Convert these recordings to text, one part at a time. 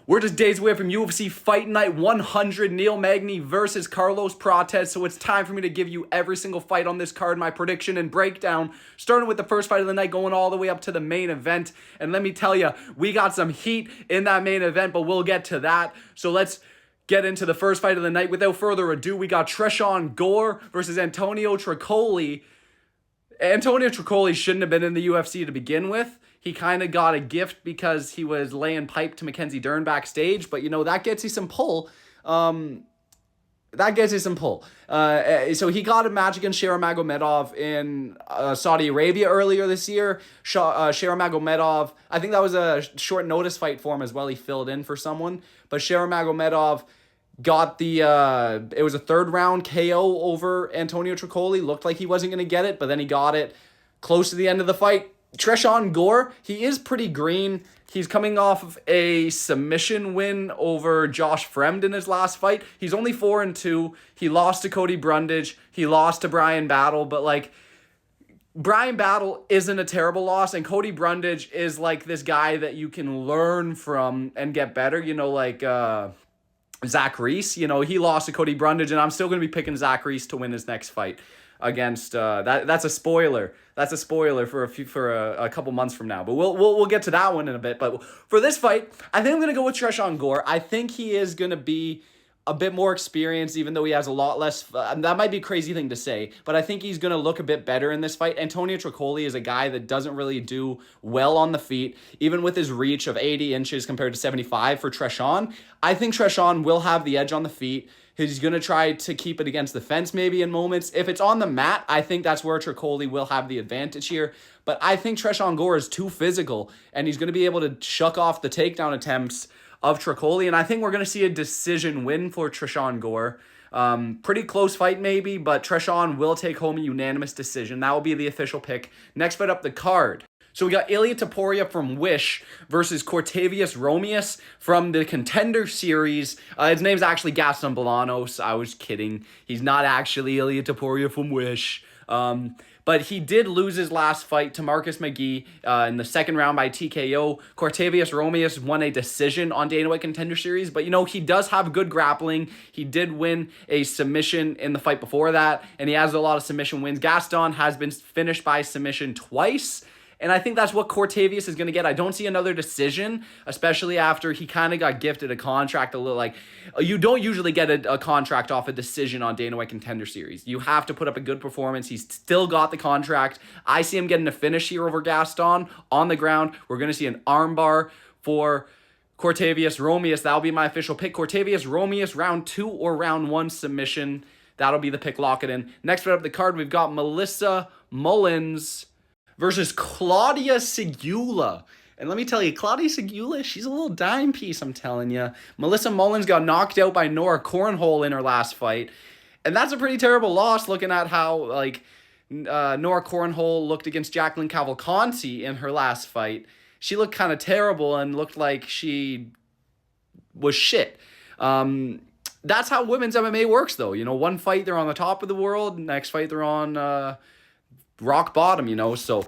We're just days away from UFC Fight Night 100, Neal Magny versus Carlos Prates, so it's time for me to give you every single fight on this card, my prediction and breakdown, starting with the first fight of the night, going all the way up to the main event. And let me tell you, we got some heat in that main event, but we'll get to that. So let's get into the first fight of the night. Without further ado, we got Tresean Gore versus Antonio Trocolli. Antonio Trocolli shouldn't have been in the UFC to begin with. He kind of got a gift because he was laying pipe to Mackenzie Dern backstage, but, you know, that gets you some pull. So he got a match against Sharamagomedov in Saudi Arabia earlier this year. Sharamagomedov, I think that was a short notice fight for him as well. He filled in for someone, but Sharamagomedov got it was a third round KO over Antonio Trocolli. Looked like he wasn't going to get it, but then he got it close to the end of the fight. Tresean Gore, he is pretty green. He's coming off of a submission win over Josh Fremd in his last fight. He's only 4-2. He lost to Cody Brundage. He lost to Brian Battle, but like, Brian Battle isn't a terrible loss, and Cody Brundage is like this guy that you can learn from and get better. You know, like Zach Reese, you know, he lost to Cody Brundage, and I'm still going to be picking Zach Reese to win his next fight against that's a spoiler. That's a spoiler for a couple months from now. But we'll get to that one in a bit. But for this fight, I think I'm going to go with Tresean Gore. I think he is going to be a bit more experienced, even though he has a lot less. That might be a crazy thing to say, but I think he's going to look a bit better in this fight. Antonio Trocolli is a guy that doesn't really do well on the feet, even with his reach of 80 inches compared to 75 for Tresean. I think Tresean will have the edge on the feet. He's going to try to keep it against the fence maybe in moments. If it's on the mat, I think that's where Trocolli will have the advantage here. But I think Tresean Gore is too physical, and he's going to be able to shuck off the takedown attempts of Trocolli. And I think we're going to see a decision win for Tresean Gore. Pretty close fight maybe, but Tresean will take home a unanimous decision. That will be the official pick. Next fight up the card. So we got Ilia Topuria from Wish versus Cortavious Romious from the Contender Series. His name's actually Gaston Bolanos. I was kidding. He's not actually Ilia Topuria from Wish. But he did lose his last fight to Marcus McGee in the second round by TKO. Cortavious Romious won a decision on Dana White Contender Series, but, you know, he does have good grappling. He did win a submission in the fight before that, and he has a lot of submission wins. Gaston has been finished by submission twice, and I think that's what Cortavious is going to get. I don't see another decision, especially after he kind of got gifted a contract a little. Like, you don't usually get a contract off a decision on Dana White Contender Series. You have to put up a good performance. He's still got the contract. I see him getting a finish here over Gaston on the ground. We're going to see an armbar for Cortavious Romious. That'll be my official pick. Cortavious Romious, round 2 or round 1 submission. That'll be the pick. Lock it in. Next right up the card, we've got Mellisa Mullins versus Klaudia Sygula. And let me tell you, Klaudia Sygula, she's a little dime piece, I'm telling you. Mellisa Mullins got knocked out by Nora Cornhole in her last fight. And that's a pretty terrible loss, looking at how, like, Nora Cornhole looked against Jacqueline Cavalcanti in her last fight. She looked kind of terrible and looked like she was shit. That's how women's MMA works, though. You know, one fight, they're on the top of the world. Next fight, they're on rock bottom, you know. So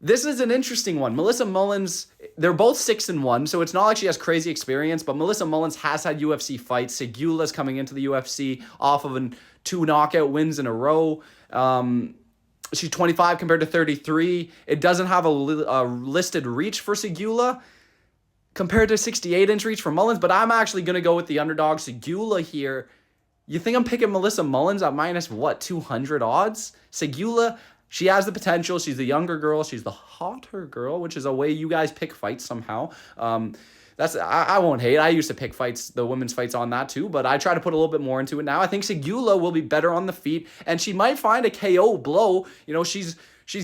this is an interesting one. Mellisa Mullins, they're both 6-1, so it's not like she has crazy experience, but Mellisa Mullins has had UFC fights. Sygula's coming into the UFC off of 2 knockout wins in a row. She's 25 compared to 33. It doesn't have a listed reach for Sygula compared to 68-inch reach for Mullins, but I'm actually going to go with the underdog Sygula here. You think I'm picking Mellisa Mullins at minus, 200 odds? Sygula, she has the potential. She's the younger girl. She's the hotter girl, which is a way you guys pick fights somehow. I won't hate. I used to pick fights, the women's fights on that too, but I try to put a little bit more into it now. I think Sygula will be better on the feet, and she might find a KO blow. You know, she's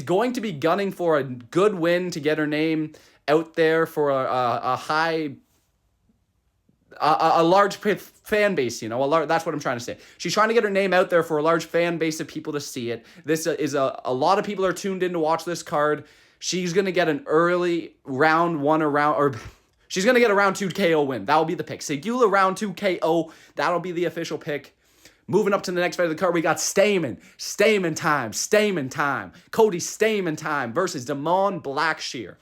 going to be gunning for a good win to get her name out there for a large fan base, you know, that's what I'm trying to say. She's trying to get her name out there for a large fan base of people to see it. This is a lot of people are tuned in to watch this card. She's going to get an early round 1 or she's going to get a round 2 KO win. That will be the pick. Sygula round 2 KO. That'll be the official pick. Moving up to the next fight of the card, we got Staaman. Staaman time. Cody Staaman time versus Damon Blackshear.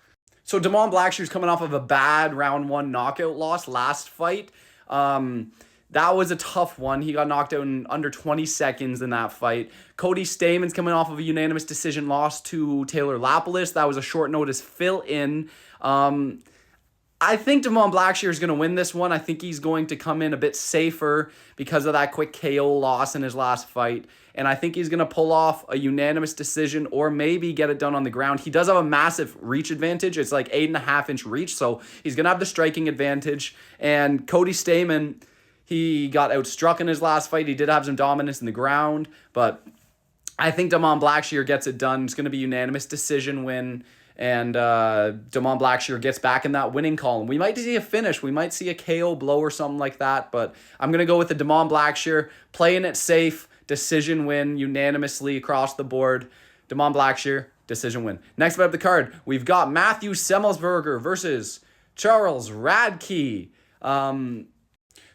So Damon Blackshear's coming off of a bad round 1 knockout loss last fight. That was a tough one. He got knocked out in under 20 seconds in that fight. Cody Staaman's coming off of a unanimous decision loss to Taylor Lapilus. That was a short notice fill-in. I think Damon Blackshear is going to win this one. I think he's going to come in a bit safer because of that quick KO loss in his last fight. And I think he's going to pull off a unanimous decision or maybe get it done on the ground. He does have a massive reach advantage. It's like 8.5-inch reach, so he's going to have the striking advantage. And Cody Staaman, he got outstruck in his last fight. He did have some dominance in the ground, but I think Damon Blackshear gets it done. It's going to be a unanimous decision win. And Damon Blackshear gets back in that winning column. We might see a finish. We might see a KO blow or something like that. But I'm going to go with the Damon Blackshear, playing it safe, decision win, unanimously across the board. Damon Blackshear, decision win. Next fight up the card, we've got Matthew Semmelsberger versus Charles Radtke.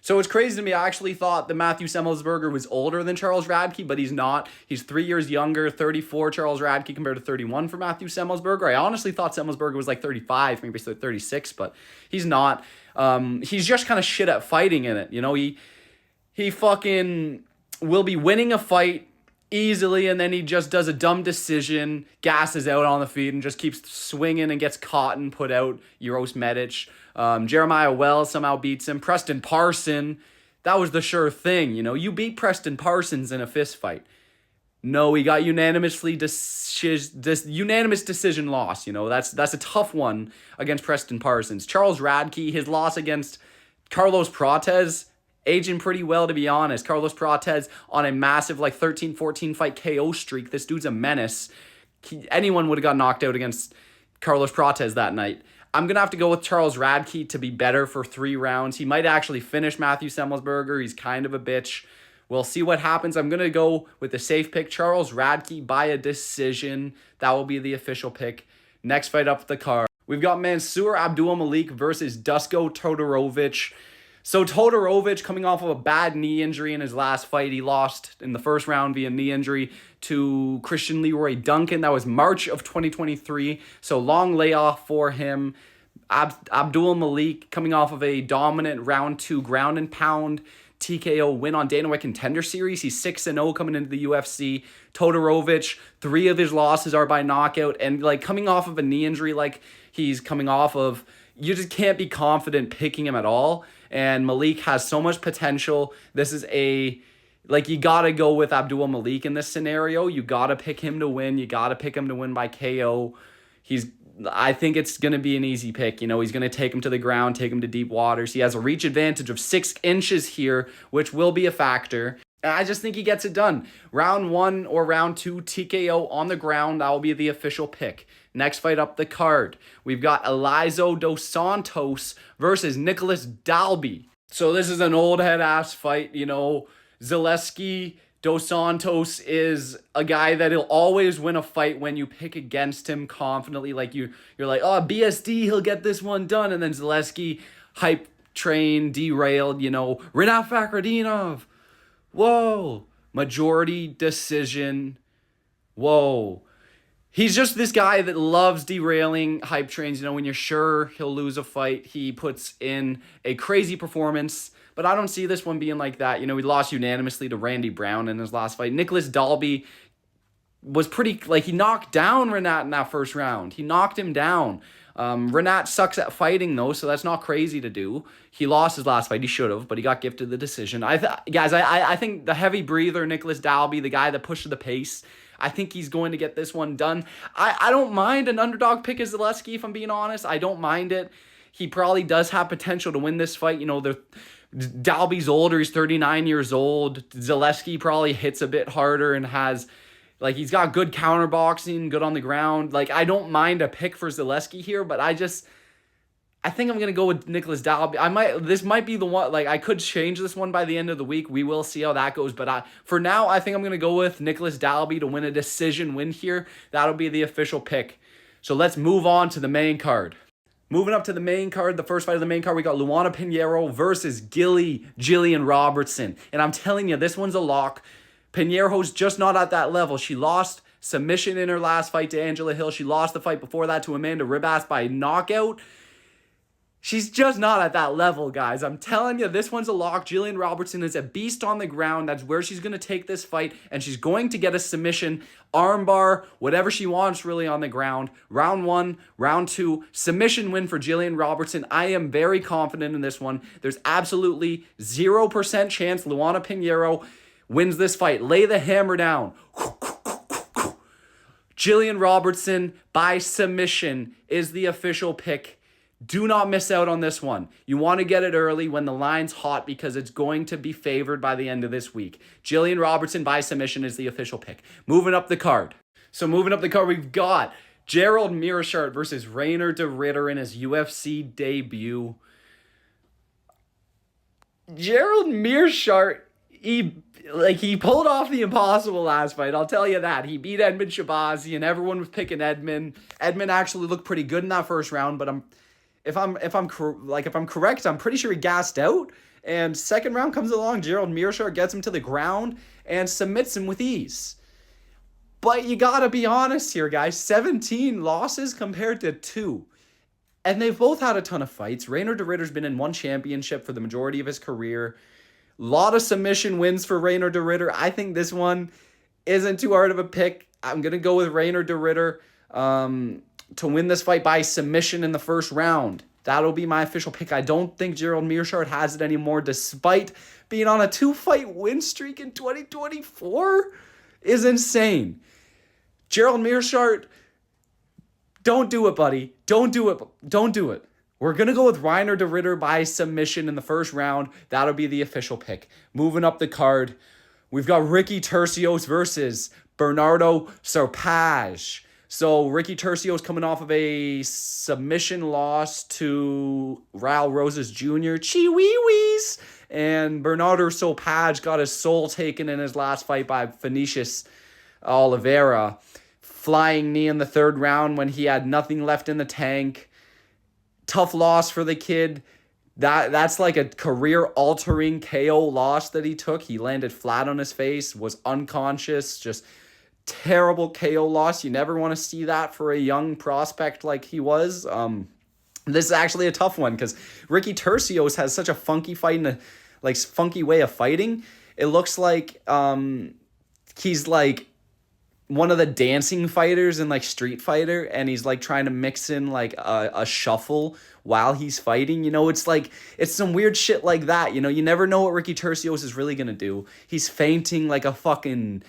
So it's crazy to me. I actually thought that Matthew Semmelsberger was older than Charles Radtke, but he's not. He's 3 years younger, 34 Charles Radtke compared to 31 for Matthew Semmelsberger. I honestly thought Semmelsberger was like 35, maybe 36, but he's not. He's just kind of shit at fighting in it. You know, he fucking will be winning a fight easily, and then he just does a dumb decision, gasses out on the feet, and just keeps swinging and gets caught and put out. Uros Medic. Jeremiah Wells somehow beats him. Preston Parson, that was the sure thing. You know, you beat Preston Parsons in a fist fight. No, he got unanimous decision loss. You know, that's a tough one against Preston Parsons. Charles Radtke, his loss against Carlos Prates, aging pretty well, to be honest. Carlos Prates on a massive 13-14 fight KO streak. This dude's a menace. Anyone would have got knocked out against Carlos Prates that night. I'm going to have to go with Charles Radtke to be better for 3 rounds. He might actually finish Matthew Semmelsberger. He's kind of a bitch. We'll see what happens. I'm going to go with the safe pick, Charles Radtke by a decision. That will be the official pick. Next fight up the card, we've got Mansur Abdul Malik versus Dusko Todorovic. So Todorovic, coming off of a bad knee injury in his last fight, he lost in the first round via knee injury to Christian Leroy Duncan. That was March of 2023, so long layoff for him. Abdul Malik coming off of a dominant round 2 ground and pound TKO win on Dana White Contender Series. He's 6-0 coming into the UFC. Todorovic, 3 of his losses are by knockout, and coming off of a knee injury he's coming off of, you just can't be confident picking him at all. And Malik has so much potential. This is you got to go with Abdul Malik in this scenario. You got to pick him to win. You got to pick him to win by KO. I think it's going to be an easy pick. You know, he's going to take him to the ground, take him to deep waters. He has a reach advantage of 6 inches here, which will be a factor. And I just think he gets it done. Round 1 or round 2, TKO on the ground. That will be the official pick. Next fight up the card, we've got Elizueu dos Santos versus Nicholas Dalby. So this is an old head-ass fight, you know. Zaleski dos Santos is a guy that'll always win a fight when you pick against him confidently. You're like, oh, BSD, he'll get this one done. And then Zaleski, hype train, derailed, you know. Rinat Fakhretdinov. Whoa. Majority decision. Whoa. He's just this guy that loves derailing hype trains. You know, when you're sure he'll lose a fight, he puts in a crazy performance. But I don't see this one being like that. You know, he lost unanimously to Randy Brown in his last fight. Nicholas Dalby was pretty, he knocked down Rinat in that first round. He knocked him down. Rinat sucks at fighting, though, so that's not crazy to do. He lost his last fight. He should have, but he got gifted the decision. I think the heavy breather, Nicholas Dalby, the guy that pushed the pace, I think he's going to get this one done. I don't mind an underdog pick as Zaleski, if I'm being honest. I don't mind it. He probably does have potential to win this fight. You know, Dalby's older. He's 39 years old. Zaleski probably hits a bit harder and has, he's got good counterboxing, good on the ground. I don't mind a pick for Zaleski here, but I think I'm going to go with Nicholas Dalby. This might be the one, I could change this one by the end of the week. We will see how that goes. But for now, I think I'm going to go with Nicholas Dalby to win a decision win here. That'll be the official pick. So let's move on to the main card. Moving up to the main card, the first fight of the main card, we got Luana Pinheiro versus Jillian Robertson. And I'm telling you, this one's a lock. Pinheiro's just not at that level. She lost submission in her last fight to Angela Hill. She lost the fight before that to Amanda Ribas by knockout. She's just not at that level, guys. I'm telling you, this one's a lock. Jillian Robertson is a beast on the ground. That's where she's going to take this fight, and she's going to get a submission, armbar, whatever she wants really on the ground. Round 1, round 2, submission win for Jillian Robertson. I am very confident in this one. There's absolutely 0% chance Luana Pinheiro wins this fight. Lay the hammer down. Jillian Robertson by submission is the official pick. Do not miss out on this one. You want to get it early when the line's hot because it's going to be favored by the end of this week. Jillian Robertson by submission is the official pick. Moving up the card. We've got Gerald Meerschaert versus Reinier de Ridder in his UFC debut. Gerald Meerschaert, he pulled off the impossible last fight. I'll tell you that. He beat Edmund Shabazi, and everyone was picking Edmund. Edmund actually looked pretty good in that first round, but if I'm correct, I'm pretty sure he gassed out. And second round comes along, Gerald Meerschaert gets him to the ground and submits him with ease. But you gotta be honest here, guys. 17 losses compared to 2. And they've both had a ton of fights. Reinier de Ridder's been in one championship for the majority of his career. A lot of submission wins for Reinier de Ridder. I think this one isn't too hard of a pick. I'm going to go with Reinier de Ridder to win this fight by submission in the first round. That'll be my official pick. I don't think Gerald Meerschaert has it anymore, despite being on a 2-fight win streak in 2024 is insane. Gerald Meerschaert, don't do it, buddy. Don't do it. Don't do it. We're going to go with Reinier de Ridder by submission in the first round. That'll be the official pick. Moving up the card, we've got Ricky Turcios versus Bernardo Serpage. So Ricky Turcios coming off of a submission loss to Raul Rosas Jr. Chee-wee-wees. And Bernardo Serpage got his soul taken in his last fight by Vinicius Oliveira. Flying knee in the third round when he had nothing left in the tank. Tough loss for the kid. That's like a career-altering KO loss that he took. He landed flat on his face, was unconscious, just terrible KO loss. You never want to see that for a young prospect like he was. This is actually a tough one because Ricky Turcios has such a funky fight and funky way of fighting. It looks like he's like one of the dancing fighters in Street Fighter, and he's trying to mix in a shuffle while he's fighting. It's some weird shit like that. You never know what Ricky Turcios is really gonna do. He's fainting like a fucking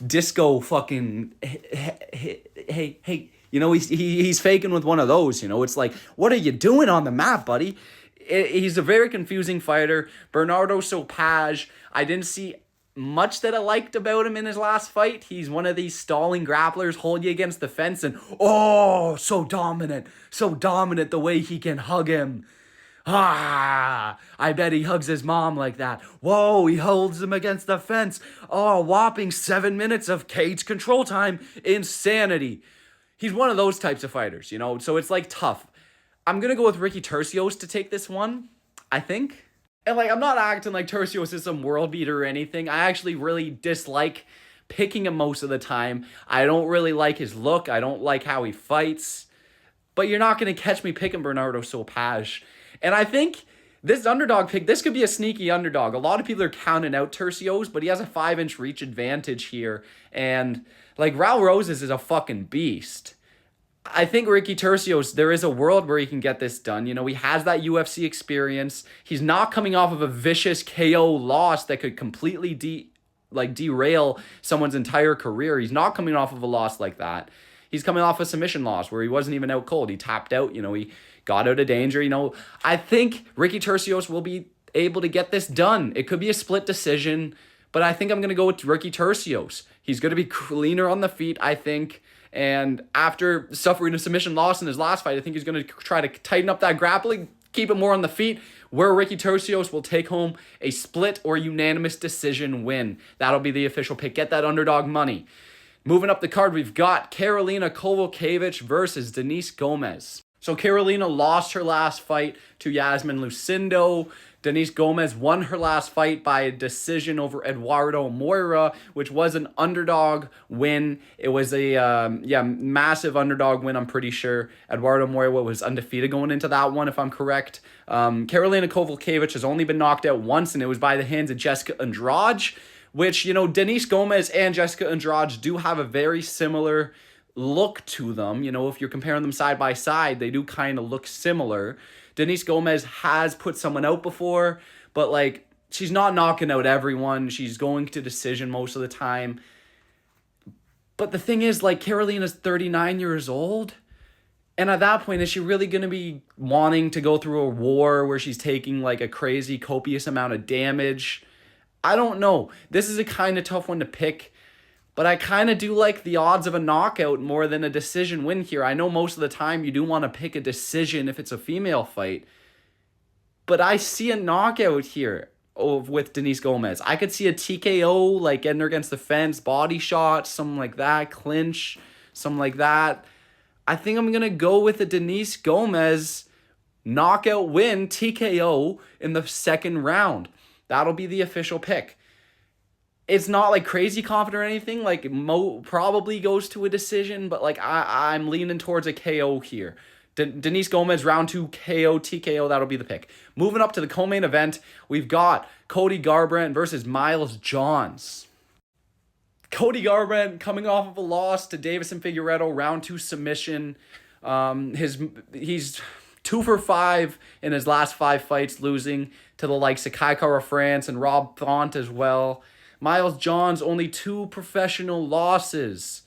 disco fucking hey. He's faking with one of those. It's like, what are you doing on the mat, buddy? He's a very confusing fighter. Bernardo Serpage, I didn't see much that I liked about him in his last fight. He's one of these stalling grapplers, hold you against the fence, and so dominant the way he can hug him. I bet he hugs his mom like that. Whoa, he holds him against the fence. Whopping 7 minutes of cage control time. Insanity. He's one of those types of fighters, so it's tough. I'm gonna go with Ricky Turcios to take this one, I think. And I'm not acting like Turcios is some world beater or anything. I actually really dislike picking him most of the time. I don't really like his look. I don't like how he fights. But you're not going to catch me picking Bernardo Serpage. And I think this underdog pick, this could be a sneaky underdog. A lot of people are counting out Turcios, but he has a 5-inch reach advantage here. And Raul Rosas is a fucking beast. I think Ricky Turcios, there is a world where he can get this done. He has that UFC experience. He's not coming off of a vicious KO loss that could completely derail someone's entire career. He's not coming off of a loss like that. He's coming off a submission loss where he wasn't even out cold. He tapped out, he got out of danger. I think Ricky Turcios will be able to get this done. It could be a split decision, but I think I'm going to go with Ricky Turcios. He's going to be cleaner on the feet, I think. And after suffering a submission loss in his last fight, I think he's going to try to tighten up that grappling, keep it more on the feet, where Ricky Turcios will take home a split or unanimous decision win. That'll be the official pick. Get that underdog money. Moving up the card, we've got Karolina Kowalkiewicz versus Denise Gomez. So Carolina lost her last fight to Yasmin Lucindo. Denise Gomez won her last fight by a decision over Eduardo Moira, which was an underdog win. It was a massive underdog win, I'm pretty sure. Eduardo Moira was undefeated going into that one, if I'm correct. Karolina Kowalkiewicz has only been knocked out once, and it was by the hands of Jessica Andrade, which, Denise Gomez and Jessica Andrade do have a very similar look to them. If you're comparing them side by side, they do kind of look similar. Denise Gomez has put someone out before, but she's not knocking out everyone. She's going to decision most of the time. But the thing is, Carolina's 39 years old. And at that point, is she really going to be wanting to go through a war where she's taking a crazy copious amount of damage? I don't know. This is a kind of tough one to pick. But I kind of do like the odds of a knockout more than a decision win here. I know most of the time you do want to pick a decision if it's a female fight. But I see a knockout here with Denise Gomez. I could see a TKO, getting her against the fence, body shot, something like that, clinch, something like that. I think I'm going to go with a Denise Gomez knockout win, TKO, in the second round. That'll be the official pick. It's not crazy confident or anything. Probably goes to a decision, but I'm leaning towards a KO here. Denise Gomez, round 2 KO, TKO, that'll be the pick. Moving up to the co-main event, we've got Cody Garbrandt versus Miles Johns. Cody Garbrandt coming off of a loss to Deiveson Figueiredo, round 2 submission. He's 2 for 5 in his last 5 fights, losing to the likes of Kai Kara France and Rob Font as well. Miles Johns, only 2 professional losses.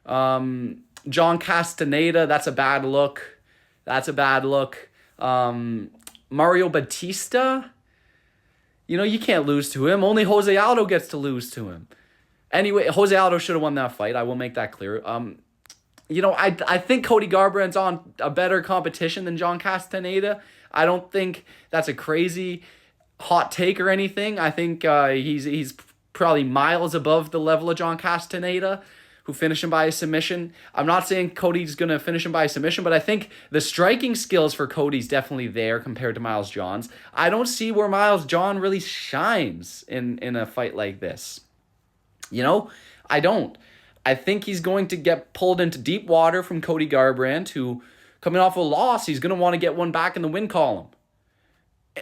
John Castaneda, that's a bad look. Mario Batista, you can't lose to him. Only Jose Aldo gets to lose to him. Anyway, Jose Aldo should have won that fight. I will make that clear. I think Cody Garbrandt's on a better competition than John Castaneda. I don't think that's a crazy hot take or anything. I think he's probably miles above the level of John Castaneda, who finished him by a submission. I'm not saying Cody's going to finish him by a submission, but I think the striking skills for Cody's definitely there compared to Miles Johns. I don't see where Miles John really shines in a fight like this. I don't. I think he's going to get pulled into deep water from Cody Garbrandt, who, coming off a loss, he's going to want to get one back in the win column.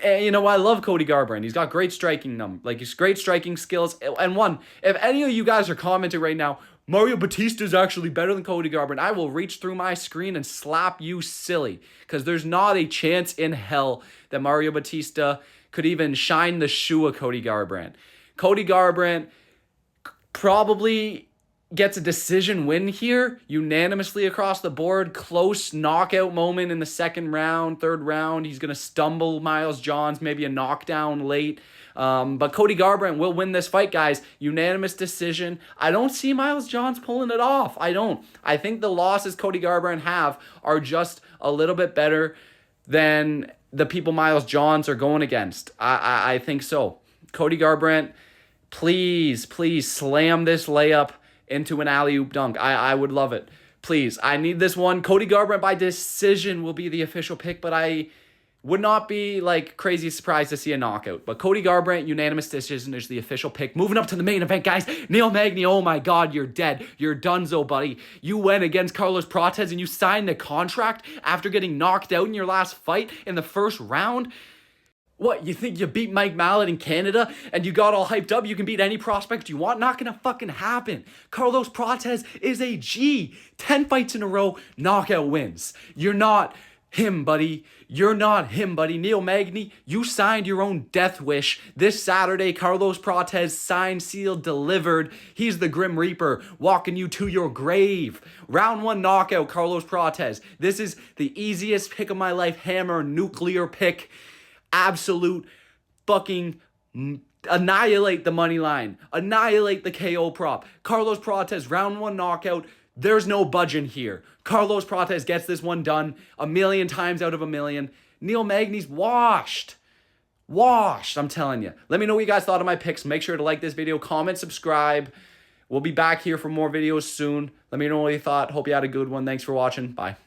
And, I love Cody Garbrandt. He's got great striking he's great striking skills. And if any of you guys are commenting right now, Mario Batista is actually better than Cody Garbrandt, I will reach through my screen and slap you silly, because there's not a chance in hell that Mario Batista could even shine the shoe of Cody Garbrandt. Cody Garbrandt probably gets a decision win here, unanimously across the board. Close knockout moment in the second round, third round. He's going to stumble Miles Johns, maybe a knockdown late. But Cody Garbrandt will win this fight, guys. Unanimous decision. I don't see Miles Johns pulling it off. I don't. I think the losses Cody Garbrandt have are just a little bit better than the people Miles Johns are going against. I think so. Cody Garbrandt, please slam this layup into an alley-oop dunk. I would love it. Please, I need this one. Cody Garbrandt by decision will be the official pick, but I would not be crazy surprised to see a knockout. But Cody Garbrandt, unanimous decision, is the official pick. Moving up to the main event, guys. Neal Magny, oh my God, you're dead. You're donezo, buddy. You went against Carlos Prates and you signed a contract after getting knocked out in your last fight in the first round. What, you think you beat Mike Mallet in Canada and you got all hyped up? You can beat any prospect you want? Not gonna fucking happen. Carlos Prates is a G. 10 fights in a row, knockout wins. You're not him, buddy. You're not him, buddy. Neal Magny, you signed your own death wish. This Saturday, Carlos Prates, signed, sealed, delivered. He's the Grim Reaper, walking you to your grave. Round 1 knockout, Carlos Prates. This is the easiest pick of my life, hammer, nuclear pick. Absolute fucking annihilate the money line. Annihilate the KO prop. Carlos Prates, round 1 knockout. There's no budging here. Carlos Prates gets this one done 1,000,000 times out of 1,000,000. Neal Magny's washed. Washed, I'm telling you. Let me know what you guys thought of my picks. Make sure to like this video, comment, subscribe. We'll be back here for more videos soon. Let me know what you thought. Hope you had a good one. Thanks for watching. Bye.